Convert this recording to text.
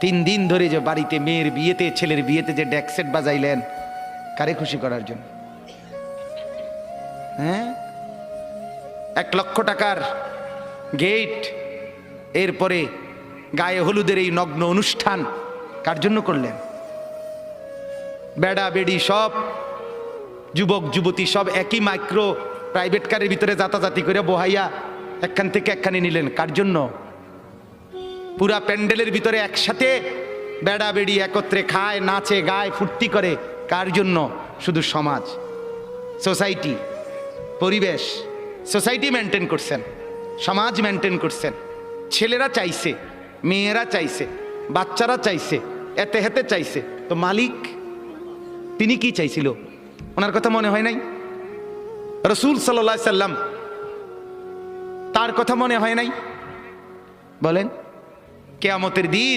3 দিন ধরে যে বাড়িতে মেয়ের বিয়েতে ছেলের বিয়েতে যে ডেক সেট বাজাইলেন, কারে খুশি করার জন্য? হ্যাঁ, 1 লক্ষ টাকার গেট, এরপরে গায়ে হলুদের এই নগ্ন অনুষ্ঠান কার জন্য করলেন? বেড়া বেড়ি সব যুবক যুবতী সব একই মাইক্রো প্রাইভেট কারের ভিতরে যাতাযাতি করে বহাইয়া একখান থেকে একখানে নিলেন, কার জন্য? পুরা প্যান্ডেলের ভিতরে একসাথে বেড়া বেড়ি একত্রে খায়, নাচে, গায়, ফুর্তি করে, কার জন্য? শুধু সমাজ, সোসাইটি, পরিবেশ, সোসাইটি মেনটেন করছেন, সমাজ মেনটেন করছেন। ছেলেরা চাইছে, মেয়েরা চাইছে, বাচ্চারা চাইছে, এতে হেতে চাইছে, তো মালিক তিনি কি চাইছিল? ওনার কথা মনে হয় নাই? রাসূল সাল্লাল্লাহু আলাইহি সাল্লাম, তার কথা মনে হয় নাই? বলেন, কিয়ামতের দিন